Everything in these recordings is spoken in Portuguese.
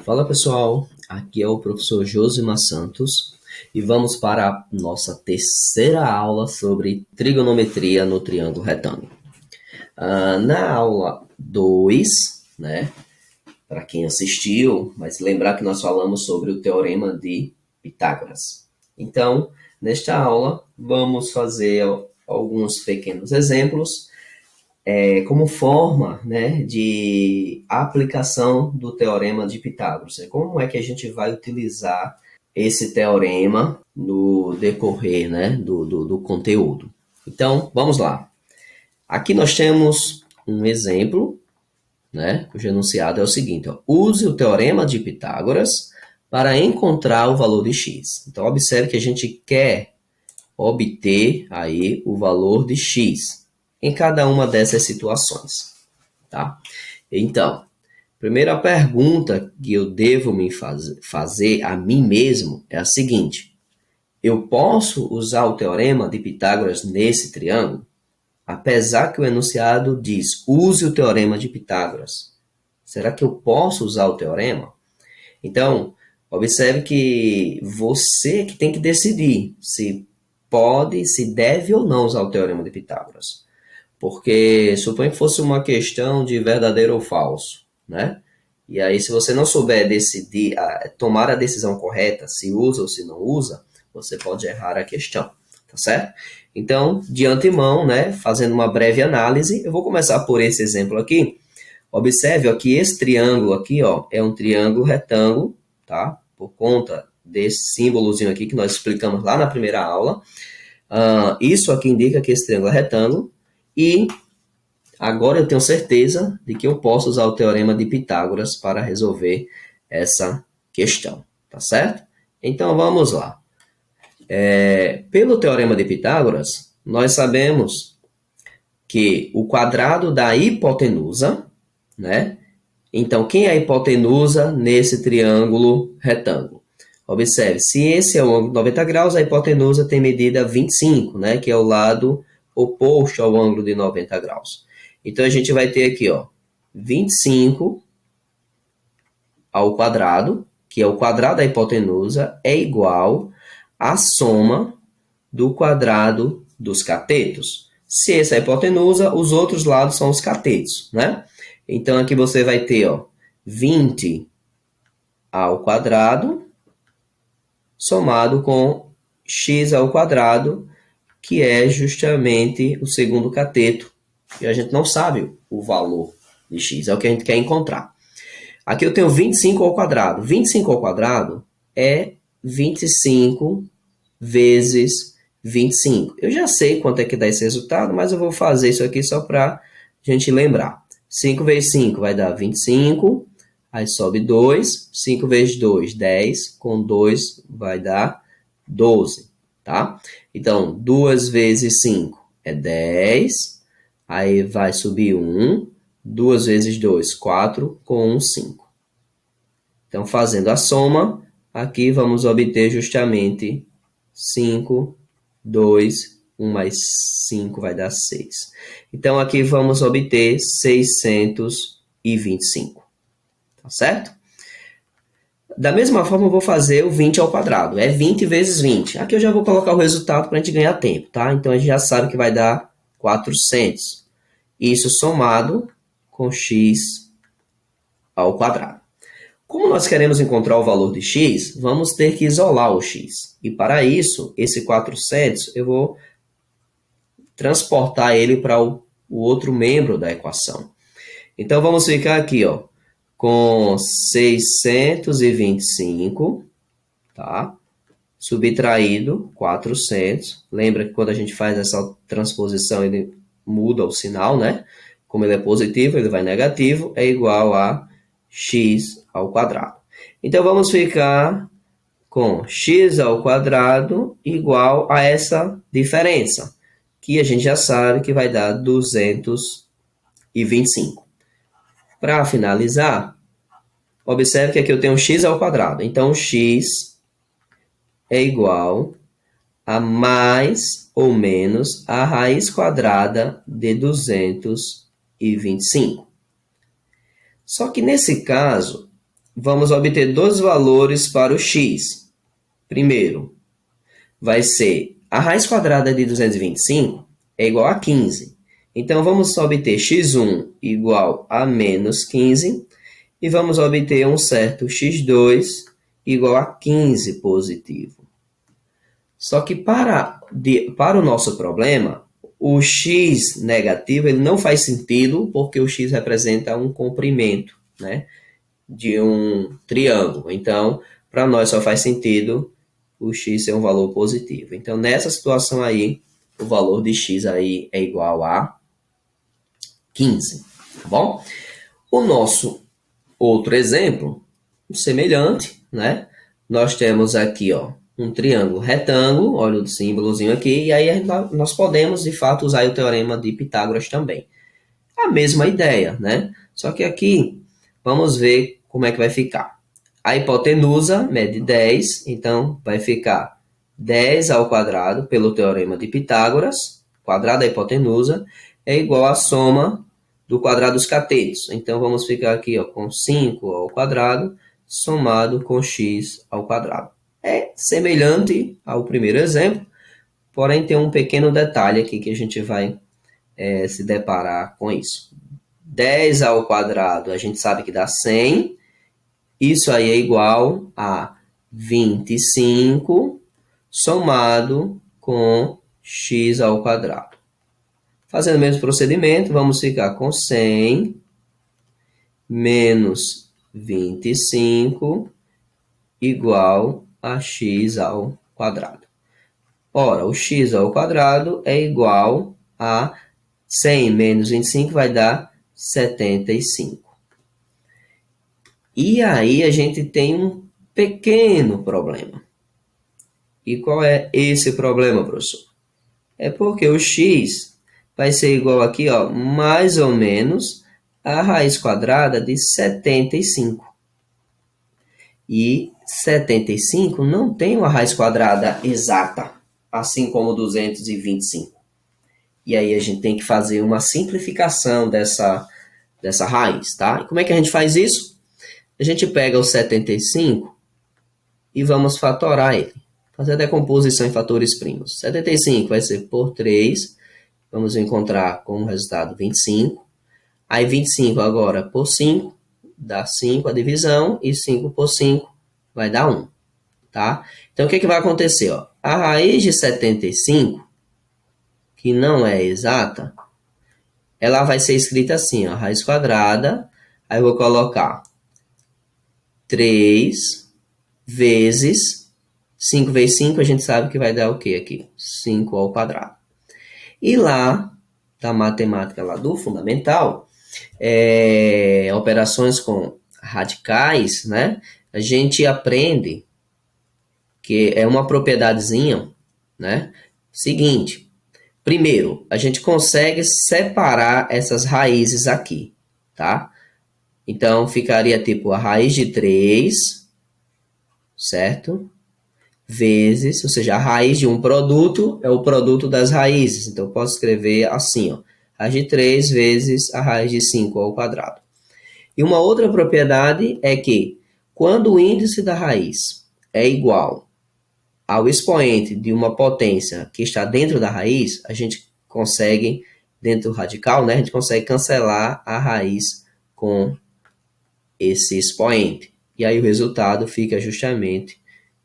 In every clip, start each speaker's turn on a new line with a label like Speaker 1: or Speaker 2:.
Speaker 1: Fala pessoal, aqui é o professor Josimar Santos e vamos para a nossa terceira aula sobre trigonometria no triângulo retângulo. Na aula 2, né, para quem assistiu, mas lembrar que nós falamos sobre o teorema de Pitágoras. Então, nesta aula, vamos fazer alguns pequenos exemplos como forma, né, de aplicação do teorema de Pitágoras. Como é que a gente vai utilizar esse teorema no decorrer, né, do conteúdo. Então, vamos lá. Aqui nós temos um exemplo, né, cujo enunciado é o seguinte: use o teorema de Pitágoras para encontrar o valor de x. Então, observe que a gente quer obter aí o valor de x em cada uma dessas situações, tá? Então, primeira pergunta que eu devo me fazer a mim mesmo é a seguinte: eu posso usar o teorema de Pitágoras nesse triângulo? Apesar que o enunciado diz, use o teorema de Pitágoras. Será que eu posso usar o teorema? Então, observe que você que tem que decidir se pode, se deve ou não usar o teorema de Pitágoras. Porque suponha que fosse uma questão de verdadeiro ou falso, né? E aí, se você não souber decidir, tomar a decisão correta, se usa ou se não usa, você pode errar a questão, tá certo? Então, de antemão, né, fazendo uma breve análise, eu vou começar por esse exemplo aqui. Observe ó, que esse triângulo aqui ó, é um triângulo retângulo, tá? Por conta desse símbolozinho aqui que nós explicamos lá na primeira aula. Isso aqui indica que esse triângulo é retângulo. E agora eu tenho certeza de que eu posso usar o teorema de Pitágoras para resolver essa questão, tá certo? Então vamos lá. Pelo teorema de Pitágoras, nós sabemos que o quadrado da hipotenusa, né? Então, quem é a hipotenusa nesse triângulo retângulo? Observe, se esse é o ângulo de 90 graus, a hipotenusa tem medida 25, né? Que é o lado oposto ao ângulo de 90 graus. Então, a gente vai ter aqui, ó, 25 ao quadrado, que é o quadrado da hipotenusa, é igual à soma do quadrado dos catetos. Se essa é a hipotenusa, os outros lados são os catetos, né? Então, aqui você vai ter, ó, 20 ao quadrado somado com x ao quadrado, que é justamente o segundo cateto. E a gente não sabe o valor de x, é o que a gente quer encontrar. Aqui eu tenho 25 ao quadrado. 25 ao quadrado é 25 vezes 25. Eu já sei quanto é que dá esse resultado, mas eu vou fazer isso aqui só para a gente lembrar. 5 vezes 5 vai dar 25, aí sobe 2, 5 vezes 2, 10, com 2 vai dar 12, tá? Então, 2 vezes 5 é 10, aí vai subir 1, 2 vezes 2, 4, com 1, 5. Então, fazendo a soma, aqui vamos obter justamente 5, 2, 1 mais 5 vai dar 6. Então, aqui vamos obter 625. Tá certo? Da mesma forma, eu vou fazer o 20 ao quadrado. É 20 vezes 20. Aqui eu já vou colocar o resultado para a gente ganhar tempo, tá? Então, a gente já sabe que vai dar 400. Isso somado com x ao quadrado. Como nós queremos encontrar o valor de x, vamos ter que isolar o x. E para isso, esse 400, eu vou transportar ele para o outro membro da equação. Então, vamos ficar aqui, ó, com 625, tá? Subtraído 400. Lembra que quando a gente faz essa transposição, ele muda o sinal, né? Como ele é positivo, ele vai negativo, é igual a x ao quadrado. Então, vamos ficar com x ao quadrado igual a essa diferença, que a gente já sabe que vai dar 225. Para finalizar, observe que aqui eu tenho x ao quadrado. Então, x é igual a mais ou menos a raiz quadrada de 225. Só que nesse caso, vamos obter dois valores para o x. Primeiro, vai ser a raiz quadrada de 225 é igual a 15. Então, vamos obter x1 igual a menos 15 e vamos obter um certo x2 igual a 15 positivo. Só que para o nosso problema, o x negativo ele não faz sentido porque o x representa um comprimento, né, de um triângulo. Então, para nós só faz sentido o x ser um valor positivo. Então, nessa situação aí, o valor de x aí é igual a 15, tá bom? O nosso outro exemplo, semelhante, né? Nós temos aqui, ó, um triângulo retângulo, olha o símbolozinho aqui, e aí nós podemos, de fato, usar o teorema de Pitágoras também. A mesma ideia, né? Só que aqui, vamos ver como é que vai ficar. A hipotenusa mede 10, então vai ficar 10 ao quadrado, pelo teorema de Pitágoras, quadrado da hipotenusa, é igual à soma do quadrado dos catetos. Então, vamos ficar aqui ó, com 5 ao quadrado, somado com x ao quadrado. É semelhante ao primeiro exemplo, porém tem um pequeno detalhe aqui que a gente vai se deparar com isso. 10 ao quadrado, a gente sabe que dá 100. Isso aí é igual a 25 somado com x ao quadrado. Fazendo o mesmo procedimento, vamos ficar com 100 menos 25 igual a x ao quadrado. Ora, o x ao quadrado é igual a 100 menos 25 vai dar 75. E aí a gente tem um pequeno problema. E qual é esse problema, professor? É porque o x vai ser igual aqui, ó, mais ou menos a raiz quadrada de 75. E 75 não tem uma raiz quadrada exata, assim como 225. E aí a gente tem que fazer uma simplificação dessa raiz, tá? E como é que a gente faz isso? A gente pega o 75 e vamos fatorar ele. Fazer a decomposição em fatores primos. 75 vai ser por 3. Vamos encontrar como resultado 25. Aí 25 agora por 5, dá 5 a divisão. E 5 por 5 vai dar 1. Tá? Então, o que vai acontecer? Ó? A raiz de 75, que não é exata, ela vai ser escrita assim, ó, raiz quadrada. Aí eu vou colocar 3 vezes 5 vezes 5, a gente sabe que vai dar o quê aqui? 5 ao quadrado. E lá, da matemática lá do fundamental, operações com radicais, né? A gente aprende que é uma propriedadezinha, né? Seguinte, primeiro, a gente consegue separar essas raízes aqui, tá? Então, ficaria tipo a raiz de 3, certo? Vezes, ou seja, a raiz de um produto é o produto das raízes. Então, eu posso escrever assim, ó, raiz de 3 vezes a raiz de 5 ao quadrado. E uma outra propriedade é que, quando o índice da raiz é igual ao expoente de uma potência que está dentro da raiz, a gente consegue, dentro do radical, né, a gente consegue cancelar a raiz com esse expoente. E aí o resultado fica justamente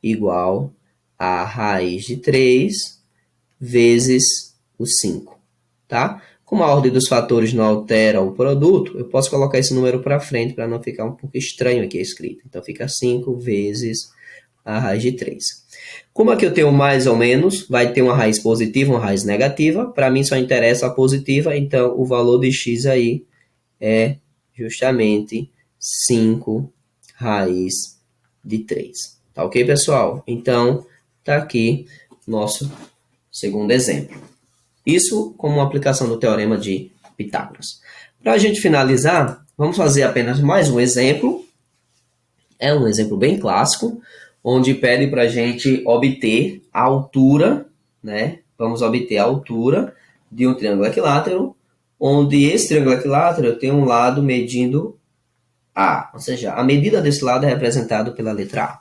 Speaker 1: igual a raiz de 3 vezes o 5, tá? Como a ordem dos fatores não altera o produto, eu posso colocar esse número para frente para não ficar um pouco estranho aqui a escrita. Então, fica 5 vezes a raiz de 3. Como aqui eu tenho mais ou menos, vai ter uma raiz positiva, uma raiz negativa. Para mim só interessa a positiva, então o valor de x aí é justamente 5 raiz de 3. Tá ok, pessoal? Então, tá aqui nosso segundo exemplo. Isso como uma aplicação do teorema de Pitágoras. Para a gente finalizar, vamos fazer apenas mais um exemplo. É um exemplo bem clássico, onde pede para a gente obter a altura, né? Vamos obter a altura de um triângulo equilátero, onde esse triângulo equilátero tem um lado medindo A, ou seja, a medida desse lado é representada pela letra A.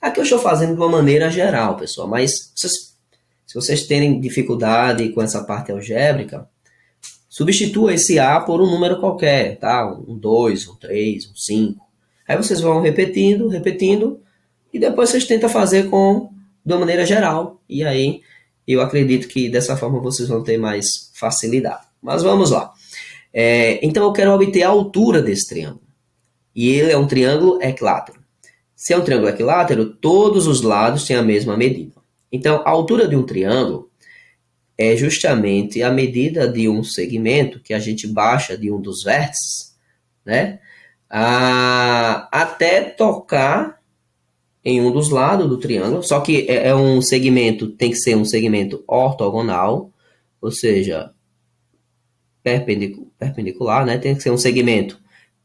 Speaker 1: Aqui eu estou fazendo de uma maneira geral, pessoal, mas se vocês terem dificuldade com essa parte algébrica, substitua esse A por um número qualquer, tá? Um 2, um 3, um 5. Aí vocês vão repetindo, repetindo, e depois vocês tentam fazer de uma maneira geral. E aí eu acredito que dessa forma vocês vão ter mais facilidade. Mas vamos lá. Então eu quero obter a altura desse triângulo. E ele é um triângulo equilátero. Se é um triângulo equilátero, todos os lados têm a mesma medida. Então, a altura de um triângulo é justamente a medida de um segmento que a gente baixa de um dos vértices, né? Até tocar em um dos lados do triângulo. Só que é um segmento, tem que ser um segmento ortogonal, ou seja, perpendicular, né? Tem que ser um segmento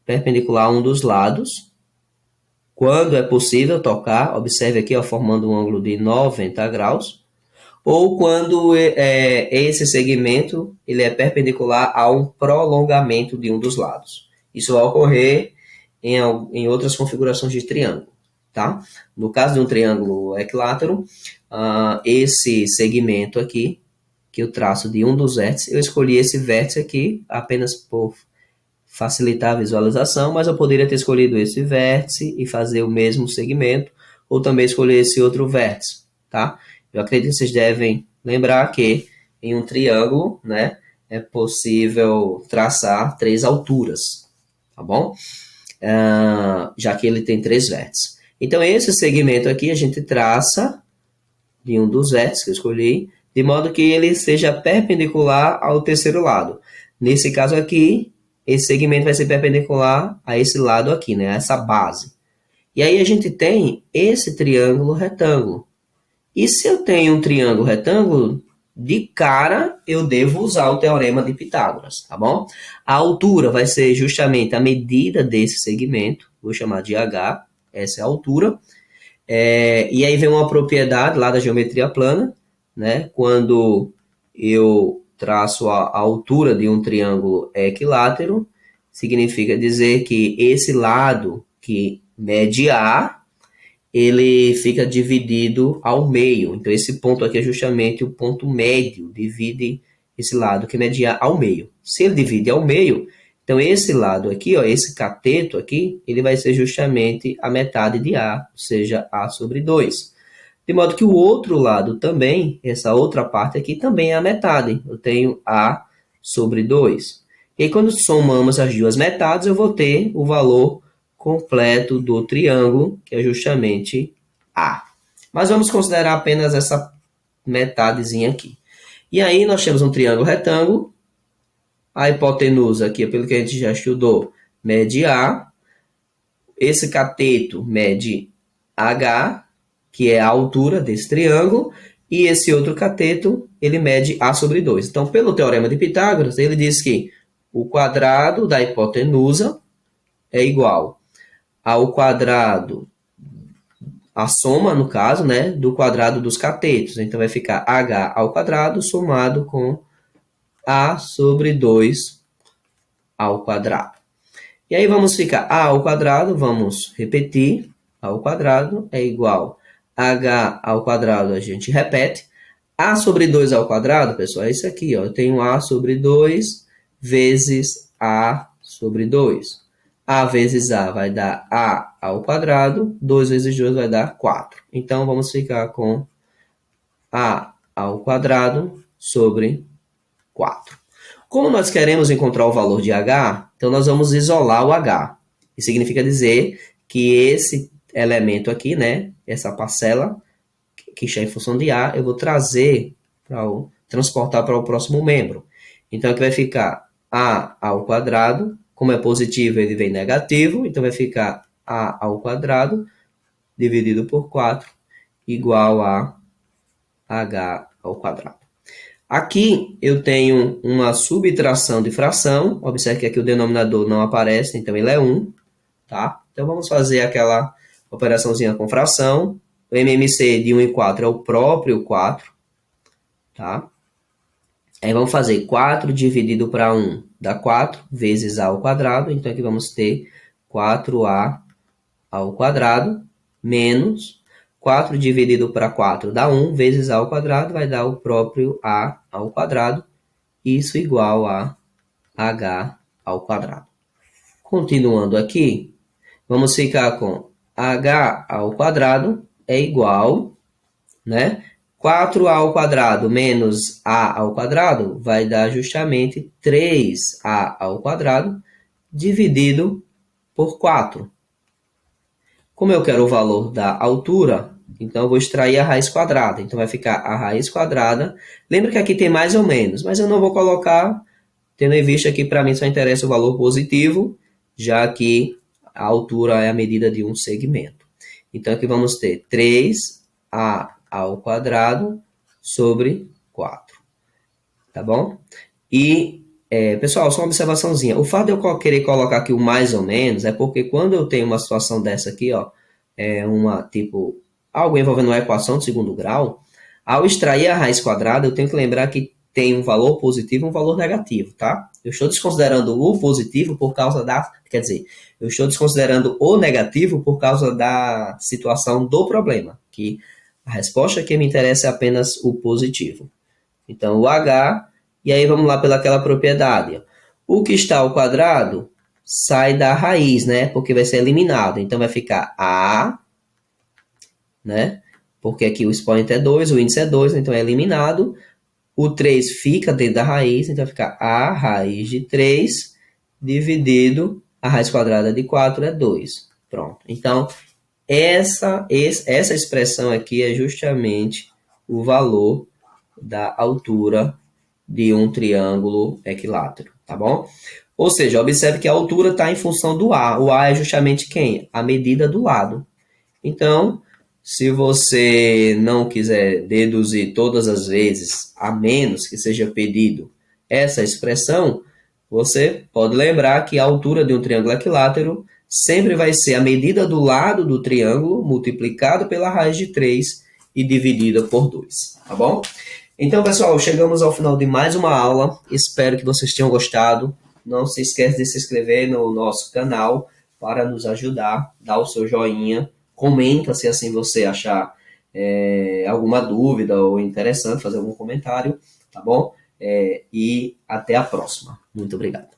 Speaker 1: perpendicular a um dos lados. Quando é possível tocar, observe aqui, ó, formando um ângulo de 90 graus, ou quando esse segmento ele é perpendicular a um prolongamento de um dos lados. Isso vai ocorrer em outras configurações de triângulo, tá? No caso de um triângulo equilátero, esse segmento aqui, que eu traço de um dos vértices, eu escolhi esse vértice aqui apenas por facilitar a visualização, mas eu poderia ter escolhido esse vértice e fazer o mesmo segmento, ou também escolher esse outro vértice, tá? Eu acredito que vocês devem lembrar que em um triângulo, né, é possível traçar 3 alturas, tá bom? Já que ele tem 3 vértices. Então, esse segmento aqui a gente traça de um dos vértices que eu escolhi, de modo que ele seja perpendicular ao terceiro lado. Nesse caso aqui, esse segmento vai ser perpendicular a esse lado aqui, né? Essa base. E aí a gente tem esse triângulo retângulo. E se eu tenho um triângulo retângulo, de cara eu devo usar o teorema de Pitágoras, tá bom? A altura vai ser justamente a medida desse segmento, vou chamar de H, essa é a altura. E aí vem uma propriedade lá da geometria plana, né? Quando eu traço a altura de um triângulo equilátero, significa dizer que esse lado que mede A, ele fica dividido ao meio. Então, esse ponto aqui é justamente o ponto médio, divide esse lado que mede A ao meio. Se ele divide ao meio, então esse lado aqui, ó, esse cateto aqui, ele vai ser justamente a metade de A, ou seja, A sobre 2. De modo que o outro lado também, essa outra parte aqui, também é a metade. Eu tenho A sobre 2. E aí, quando somamos as duas metades, eu vou ter o valor completo do triângulo, que é justamente A. Mas vamos considerar apenas essa metadezinha aqui. E aí, nós temos um triângulo retângulo. A hipotenusa aqui, pelo que a gente já estudou, mede A. Esse cateto mede H, que é a altura desse triângulo, e esse outro cateto, ele mede A sobre 2. Então, pelo teorema de Pitágoras, ele diz que o quadrado da hipotenusa é igual ao quadrado, a soma, no caso, né, do quadrado dos catetos. Então, vai ficar H ao quadrado somado com A sobre 2 ao quadrado. E aí, vamos ficar A ao quadrado, vamos repetir, A ao quadrado é igual a H ao quadrado, a gente repete. A sobre 2 ao quadrado, pessoal, é isso aqui, ó. Eu tenho A sobre 2 vezes A sobre 2. A vezes A vai dar A ao quadrado, 2 vezes 2 vai dar 4. Então, vamos ficar com A ao quadrado sobre 4. Como nós queremos encontrar o valor de H, então nós vamos isolar o H. Isso significa dizer que esse elemento aqui, né, essa parcela, que está em função de A, eu vou transportar para o próximo membro. Então, aqui vai ficar A ao quadrado. Como é positivo, ele vem negativo. Então, vai ficar A ao quadrado dividido por 4 igual a H ao quadrado. Aqui eu tenho uma subtração de fração. Observe que aqui o denominador não aparece, então ele é 1. Tá? Então, vamos fazer aquela operaçãozinha com fração. O MMC de 1 e 4 é o próprio 4. Tá? Aí vamos fazer 4 dividido para 1 dá 4 vezes A ao quadrado. Então, aqui vamos ter 4a ao quadrado menos 4 dividido para 4 dá 1, vezes a ao quadrado vai dar o próprio a ao quadrado, isso igual a h ao quadrado. Continuando aqui, vamos ficar com h ao quadrado é igual, né? 4a ao quadrado menos a ao quadrado vai dar justamente 3a ao quadrado dividido por 4. Como eu quero o valor da altura, então eu vou extrair a raiz quadrada. Então vai ficar a raiz quadrada. Lembra que aqui tem mais ou menos, mas eu não vou colocar, tendo em vista que para mim só interessa o valor positivo, já que a altura é a medida de um segmento. Então aqui vamos ter 3a ao quadrado sobre 4. Tá bom? E, pessoal, só uma observaçãozinha. O fato de eu querer colocar aqui o mais ou menos é porque quando eu tenho uma situação dessa aqui, ó, algo envolvendo uma equação de segundo grau, ao extrair a raiz quadrada, eu tenho que lembrar que tem um valor positivo e um valor negativo, tá? Eu estou desconsiderando o positivo por causa eu estou desconsiderando o negativo por causa da situação do problema, que a resposta que me interessa é apenas o positivo. Então, o h, e aí vamos lá pelaquela propriedade. O que está ao quadrado sai da raiz, né? Porque vai ser eliminado. Então, vai ficar a, né? Porque aqui o expoente é 2, o índice é 2, então é eliminado. O 3 fica dentro da raiz, então vai ficar a raiz de 3 dividido a raiz quadrada de 4 é 2. Pronto. Então, essa expressão aqui é justamente o valor da altura de um triângulo equilátero, tá bom? Ou seja, observe que a altura está em função do A. O A é justamente quem? A medida do lado. Então, se você não quiser deduzir todas as vezes, a menos que seja pedido essa expressão, você pode lembrar que a altura de um triângulo equilátero sempre vai ser a medida do lado do triângulo multiplicado pela raiz de 3 e dividida por 2, tá bom? Então, pessoal, chegamos ao final de mais uma aula. Espero que vocês tenham gostado. Não se esqueça de se inscrever no nosso canal para nos ajudar. Dá o seu joinha. Comenta se assim você achar alguma dúvida ou interessante, fazer algum comentário, tá bom? E até a próxima. Muito obrigado.